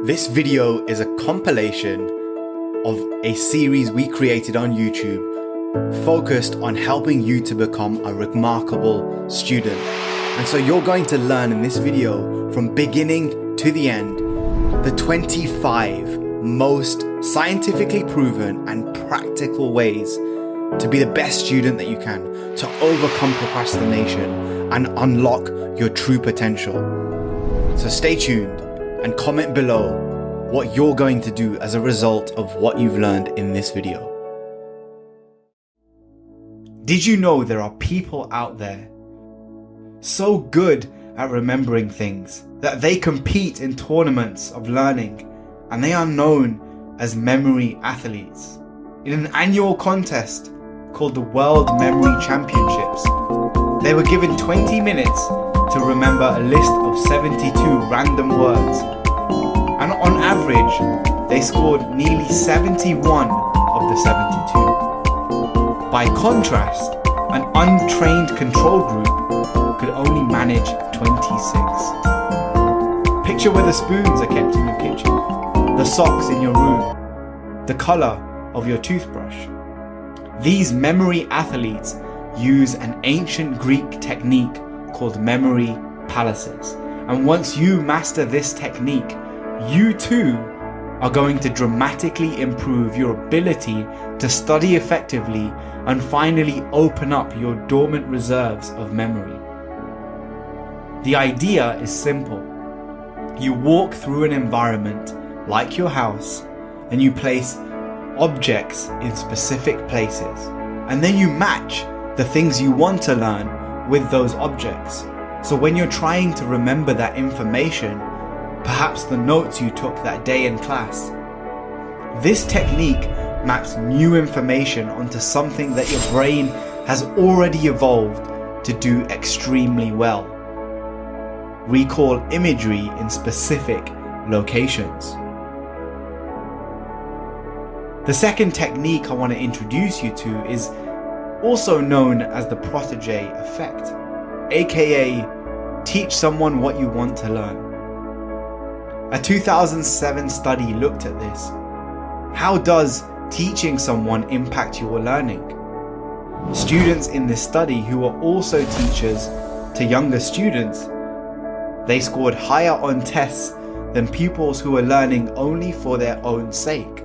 This video is a compilation of a series we created on YouTube focused on helping you to become a remarkable student. And so you're going to learn in this video from beginning to the end the 25 most scientifically proven and practical ways to be the best student that you can, to overcome procrastination and unlock your true potential. So stay tuned and comment below what you're going to do as a result of what you've learned in this video. Did you know there are people out there so good at remembering things that they compete in tournaments of learning, and they are known as memory athletes? In an annual contest called the World Memory Championships, they were given 20 minutes to remember a list of 72 random words, and on average they scored nearly 71 of the 72. By contrast, an untrained control group could only manage 26. Picture where the spoons are kept in your kitchen, the socks in your room, the colour of your toothbrush. These memory athletes use an ancient Greek technique called memory palaces. And once you master this technique, you too are going to dramatically improve your ability to study effectively and finally open up your dormant reserves of memory. The idea is simple. You walk through an environment like your house and you place objects in specific places, and then you match the things you want to learn with those objects. So when you're trying to remember that information, perhaps the notes you took that day in class, this technique maps new information onto something that your brain has already evolved to do extremely well. Recall imagery in specific locations. The second technique I want to introduce you to is also known as the protege effect, aka teach someone what you want to learn. A 2007 study looked at this. How does teaching someone impact your learning? Students in this study, who were also teachers to younger students, they scored higher on tests than pupils who were learning only for their own sake.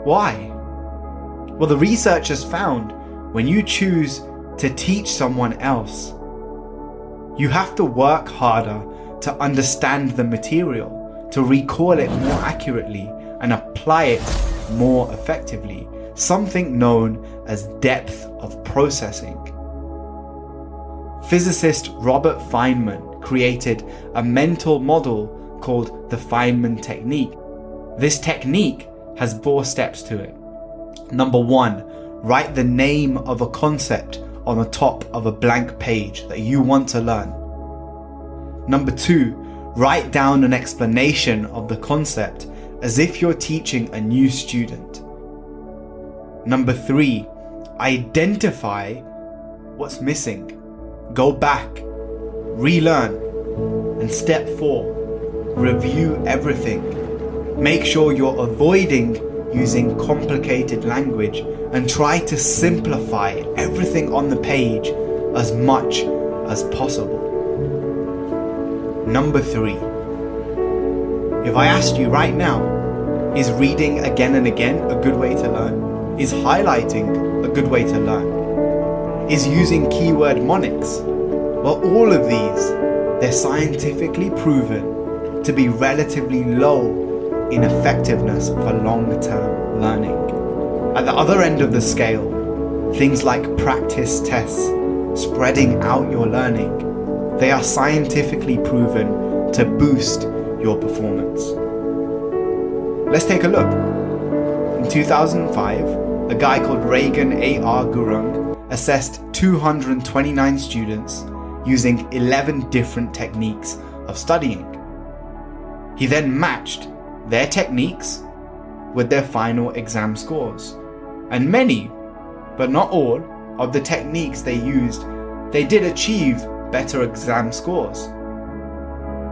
Why? Well, the researchers found when you choose to teach someone else, you have to work harder to understand the material, to recall it more accurately and apply it more effectively, something known as depth of processing. Physicist Robert Feynman created a mental model called the Feynman technique. This technique has 4 steps to it. Number 1, write the name of a concept on the top of a blank page that you want to learn. Number 2, write down an explanation of the concept as if you're teaching a new student. Number 3, identify what's missing. Go back, relearn. And step 4, review everything. Make sure you're avoiding using complicated language and try to simplify everything on the page as much as possible. Number 3. If I asked you right now, is reading again and again a good way to learn? Is highlighting a good way to learn? Is using keyword mnemonics? Well, all of these, they're scientifically proven to be relatively low in effectiveness for long-term learning. At the other end of the scale, things like practice tests, spreading out your learning, they are scientifically proven to boost your performance. Let's take a look. In 2005, a guy called Regan A.R. Gurung assessed 229 students using 11 different techniques of studying. He then matched their techniques with their final exam scores. And many, but not all, of the techniques they used, they did achieve better exam scores.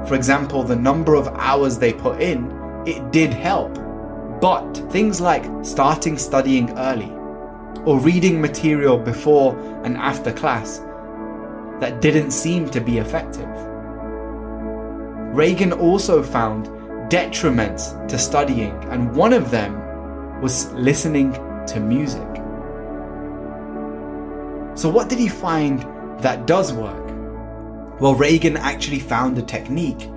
For example, the number of hours they put in it did help. But things like starting studying early or reading material before and after class, that didn't seem to be effective. Reagan also found detriments to studying, and one of them was listening to music. So what did he find that does work? Well, Reagan actually found a technique